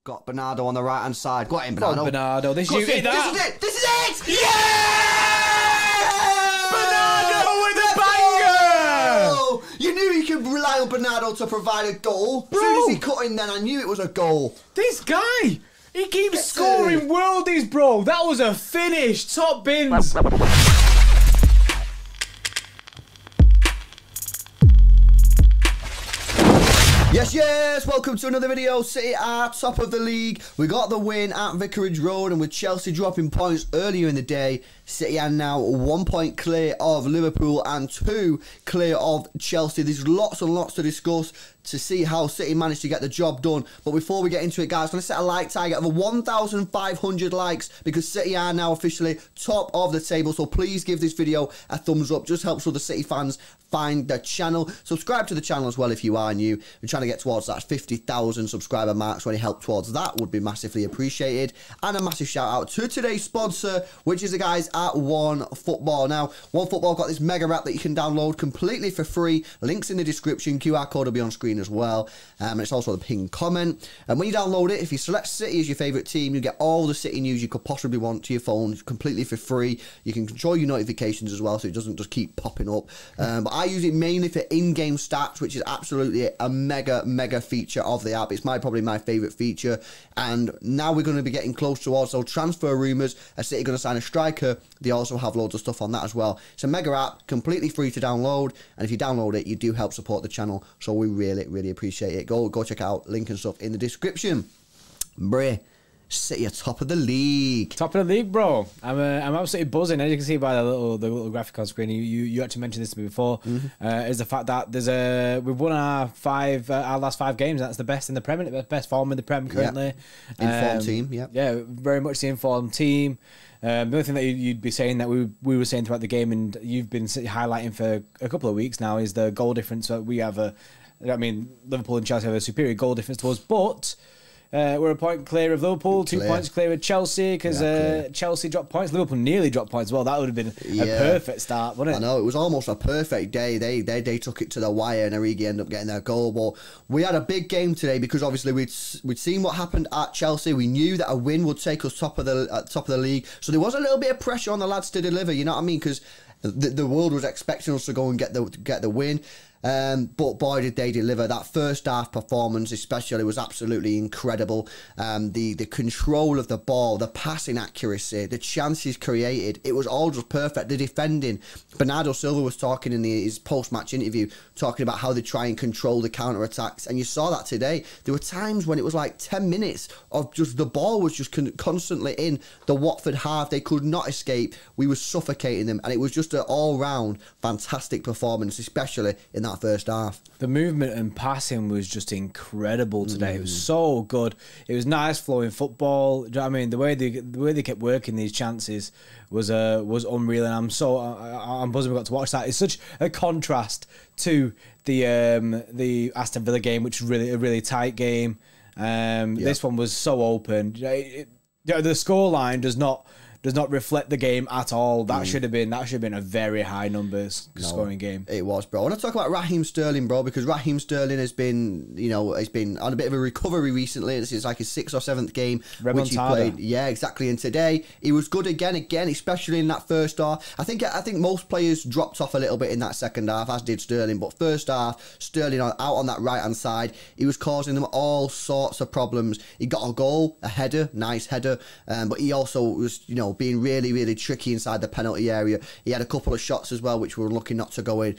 Got Bernardo on the right-hand side. Got him, Bernardo. Bernardo. This is it. This is it. This is it. Yeah! Bernardo with a banger! Oh, you knew you could rely on Bernardo to provide a goal. Bro. As soon as he cut in, then I knew it was a goal. This guy, he keeps scoring worldies, bro. That was a finish. Top bins. Yes, welcome to another video. City are top of the league. We got the win at Vicarage Road, and with Chelsea dropping points earlier in the day, City are now 1 point clear of Liverpool and 2 clear of Chelsea. There's lots and lots to discuss to see how City managed to get the job done. But before we get into it, guys, I'm going to set a like target of 1,500 likes because City are now officially top of the table. So please give this video a thumbs up. Just helps other City fans find the channel. Subscribe to the channel as well if you are new. We're trying to get towards that 50,000 subscriber mark, so any help towards that would be massively appreciated. And a massive shout out to today's sponsor, which is the guys at OneFootball. Now, OneFootball got this mega app that you can download completely for free. Links in the description. QR code will be on screen as well. And it's also the pinned comment. And when you download it, if you select City as your favourite team, you get all the City news you could possibly want to your phone completely for free. You can control your notifications as well, so it doesn't just keep popping up. But I use it mainly for in-game stats, which is absolutely a mega feature of the app. It's probably my favourite feature. And now we're going to be getting close towards those transfer rumours. A City going to sign a striker. They also have loads of stuff on that as well. It's a mega app, completely free to download. And if you download it, you do help support the channel. So we really appreciate it. Go check it out. Link and stuff in the description. Bray, City are top of the league. Top of the league, bro. I'm absolutely buzzing. As you can see by the little graphic on screen, you actually mentioned this to me before. Is the fact that we've won our last 5 games. That's the best in the Premier, the best form in the Prem currently. Informed team, yeah, very much the informed team. The only thing that you'd be saying that we were saying throughout the game, and you've been highlighting for a couple of weeks now, is the goal difference. That we have Liverpool and Chelsea have a superior goal difference to us, but we're a point clear of Liverpool, 2 points clear of Chelsea, because Chelsea dropped points. Liverpool nearly dropped points as well. That would have been a perfect start, wouldn't it? I know, it was almost a perfect day. They took it to the wire, and Origi ended up getting their goal. But we had a big game today because obviously we'd seen what happened at Chelsea. We knew that a win would take us top of the league. So there was a little bit of pressure on the lads to deliver. You know what I mean? Because the world was expecting us to go and get the win. But boy, did they deliver. That first half performance especially was absolutely incredible. The control of the ball, the passing accuracy, the chances created, it was all just perfect. The defending, Bernardo Silva was talking in his post-match interview, talking about how they try and control the counter-attacks, and you saw that today. There were times when it was like 10 minutes of just the ball was just constantly in the Watford half. They could not escape. We were suffocating them, and it was just an all-round fantastic performance, especially in that first half. The movement and passing was just incredible today. It was so good. It was nice flowing football. Do you know what I mean? The way they kept working these chances was unreal, and I'm buzzing we got to watch that. It's such a contrast to the Aston Villa game, which was a really tight game. This one was so open. The scoreline does not reflect the game at all. That should have been a very high numbers scoring game. It was, bro. I want to talk about Raheem Sterling, bro, because Raheem Sterling has been, has been on a bit of a recovery recently. This is like his 6th or 7th game which he played. Yeah, exactly. And today he was good again, especially in that first half. I think most players dropped off a little bit in that second half, as did Sterling. But first half, Sterling out on that right hand side, he was causing them all sorts of problems. He got a goal, a header, nice header, but he also was, being really tricky inside the penalty area. He had a couple of shots as well, which were lucky not to go in.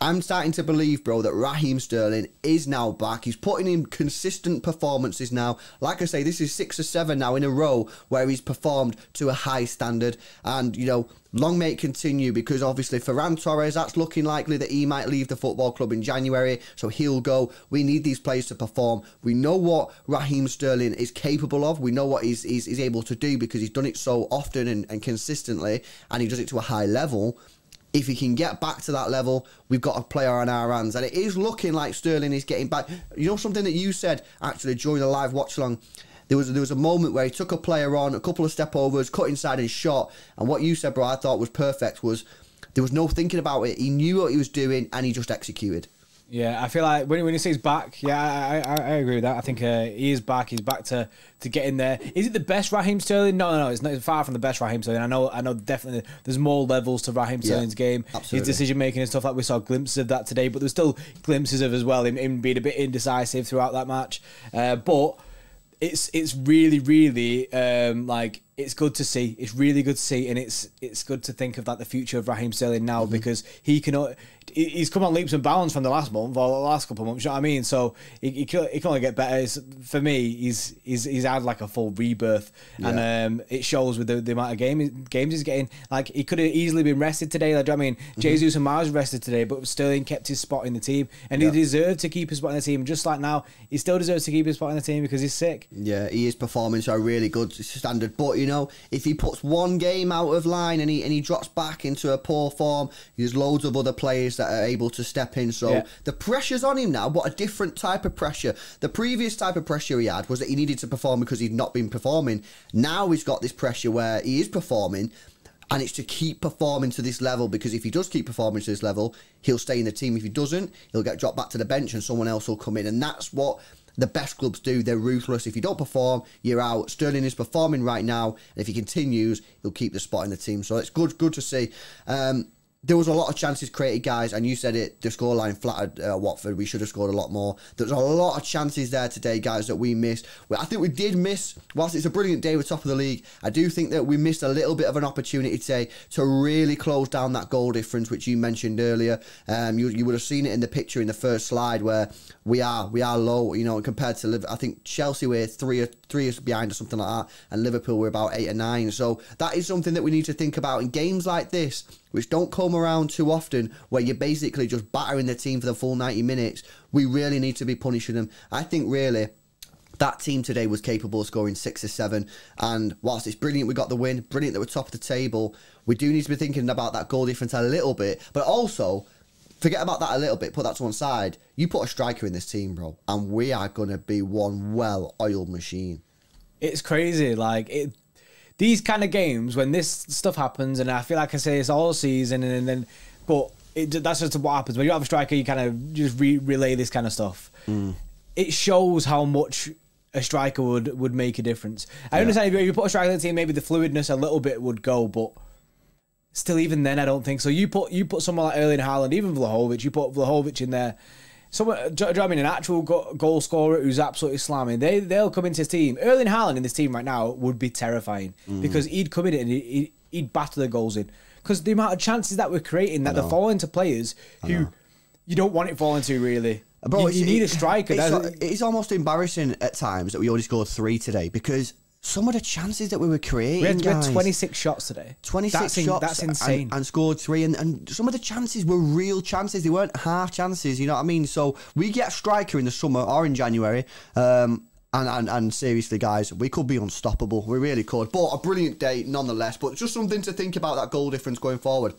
I'm starting to believe, bro, that Raheem Sterling is now back. He's putting in consistent performances now. Like I say, this is 6 or 7 now in a row where he's performed to a high standard. And, long may it continue, because obviously Ferran Torres, that's looking likely that he might leave the football club in January, so he'll go. We need these players to perform. We know what Raheem Sterling is capable of. We know what he's able to do because he's done it so often and consistently, and he does it to a high level. If he can get back to that level, we've got a player on our hands. And it is looking like Sterling is getting back. Something that you said, actually, during the live watch-along, there was a moment where he took a player on, a couple of step-overs, cut inside and shot. And what you said, bro, I thought was perfect, was there was no thinking about it. He knew what he was doing, and he just executed. Yeah, I feel like when he says back, yeah, I agree with that. I think he is back. He's back to getting there. Is it the best Raheem Sterling? No, it's not. It's far from the best Raheem Sterling. I know. Definitely, there's more levels to Raheem Sterling's game. Absolutely. His decision making and stuff like we saw glimpses of that today, but there's still glimpses of as well him being a bit indecisive throughout that match. But it's really like. It's good to see. It's really good to see, and it's good to think of like the future of Raheem Sterling now because he's come on leaps and bounds from the last month or the last couple of months. You know what I mean? So he can only get better. For me, he's had like a full rebirth, and it shows with the amount of games he's getting. Like he could have easily been rested today. Like, do you know what I mean? Jesus and Mars rested today, but Sterling kept his spot in the team, and he deserved to keep his spot in the team. Just like now, he still deserves to keep his spot in the team because he's sick. Yeah, he is performing to a really good standard, but if he puts one game out of line and he drops back into a poor form, there's loads of other players that are able to step in. So the pressure's on him now, but a different type of pressure. The previous type of pressure he had was that he needed to perform because he'd not been performing. Now he's got this pressure where he is performing, and it's to keep performing to this level, because if he does keep performing to this level, he'll stay in the team. If he doesn't, he'll get dropped back to the bench and someone else will come in. And that's what the best clubs do. They're ruthless. If you don't perform, you're out. Sterling is performing right now, and if he continues, he'll keep the spot in the team. So it's good to see. There was a lot of chances created, guys, and you said it, the scoreline flattered Watford. We should have scored a lot more. There's a lot of chances there today, guys, that we missed. I think we did miss, whilst it's a brilliant day, we're top of the league, I do think that we missed a little bit of an opportunity today to really close down that goal difference, which you mentioned earlier. You would have seen it in the picture in the first slide where we are low, compared to Liverpool. I think Chelsea we're three is behind or something like that, and Liverpool we're about 8 or 9. So that is something that we need to think about in games like this, which don't come around too often, where you're basically just battering the team for the full 90 minutes. We really need to be punishing them. I think really that team today was capable of scoring 6 or 7, and whilst it's brilliant we got the win, brilliant that we're top of the table, we do need to be thinking about that goal difference a little bit, but also forget about that a little bit, put that to one side. You put a striker in this team, bro, and we are going to be one well-oiled machine. It's crazy, these kind of games, when this stuff happens, and I feel like I say this all season, that's just what happens. When you have a striker, you kind of just relay this kind of stuff. It shows how much a striker would make a difference. I understand if you put a striker in the team, maybe the fluidness a little bit would go, but still, even then, I don't think so. You put someone like Erling Haaland, even Vlahovic, you put Vlahovic in there. Someone, do you know what I mean? An actual goal scorer who's absolutely slamming. They'll come into his team. Erling Haaland in this team right now would be terrifying because he'd come in and he'd batter the goals in. Because the amount of chances that we're creating, that they're falling to players who you don't want it falling to, really. Bro, you need a striker. It's almost embarrassing at times that we only scored 3 today, because some of the chances that we were creating, we had 26 shots today. 26 shots. That's insane. And scored 3. And some of the chances were real chances. They weren't half chances, you know what I mean? So we get a striker in the summer or in January. And seriously, guys, we could be unstoppable. We really could. But a brilliant day nonetheless. But just something to think about, that goal difference going forward.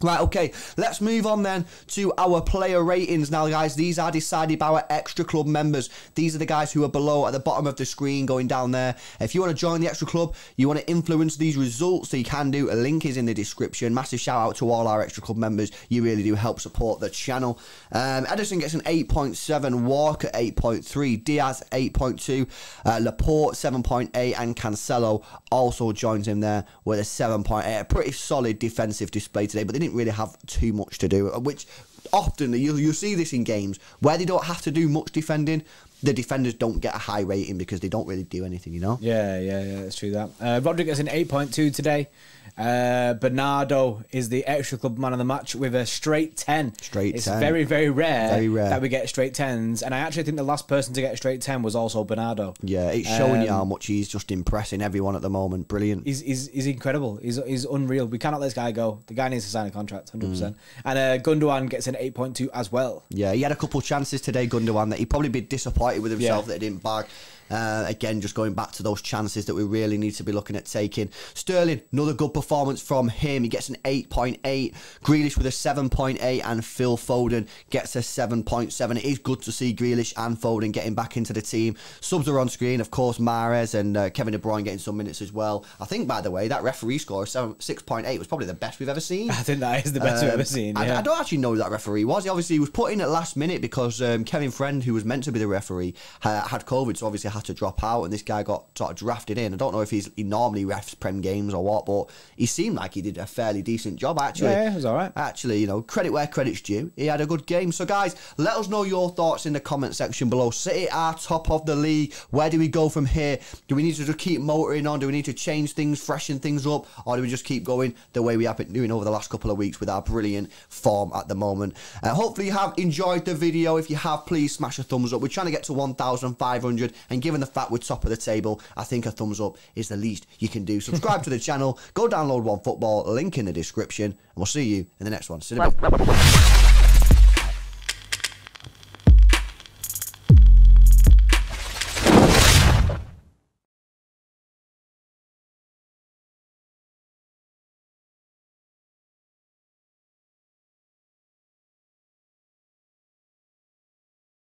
Right, okay, let's move on then to our player ratings now, guys. These are decided by our extra club members. These are the guys who are below at the bottom of the screen going down there. If you want to join the extra club, you want to influence these results, so you can do. A link is in the description. Massive shout out to all our extra club members. You really do help support the channel. Edison gets an 8.7, Walker 8.3, Diaz 8.2, Laporte 7.8, and Cancelo also joins him there with a 7.8. A pretty solid defensive display today, but they didn't really have too much to do, which often you'll see this in games where they don't have to do much defending. The defenders don't get a high rating because they don't really do anything, you know? Yeah, that's true that. Rodri gets an 8.2 today. Bernardo is the extra club man of the match with a straight 10. It's 10. Very, very rare that we get straight 10s. And I actually think the last person to get a straight 10 was also Bernardo. Yeah, it's showing you how much he's just impressing everyone at the moment. Brilliant. He's incredible. He's unreal. We cannot let this guy go. The guy needs to sign a contract, 100%. And Gundogan gets an 8.2 as well. Yeah, he had a couple chances today, Gundogan, that he'd probably be disappointed with himself that he didn't bag. Again, just going back to those chances that we really need to be looking at taking. Sterling, another good performance from him. He gets an 8.8. Grealish with a 7.8, and Phil Foden gets a 7.7. It is good to see Grealish and Foden getting back into the team. Subs are on screen, of course. Mahrez and Kevin De Bruyne getting some minutes as well. I think, by the way, that referee score of 6.8 was probably the best we've ever seen. I think that is the best we've ever seen. Yeah. I don't actually know who that referee was. He was put in at last minute because Kevin Friend, who was meant to be the referee, had COVID, so obviously had to drop out, and this guy got sort of drafted in. I don't know if he normally refs Prem games or what, but he seemed like he did a fairly decent job, actually. Yeah, it was all right. Actually, credit where credit's due. He had a good game. So, guys, let us know your thoughts in the comment section below. City are top of the league. Where do we go from here? Do we need to just keep motoring on? Do we need to change things, freshen things up? Or do we just keep going the way we have been doing over the last couple of weeks with our brilliant form at the moment? Hopefully you have enjoyed the video. If you have, please smash a thumbs up. We're trying to get to 1,500, and given the fact we're top of the table, I think a thumbs up is the least you can do. Subscribe to the channel. Go download OneFootball. Link in the description. And we'll see you in the next one. See you in a bit.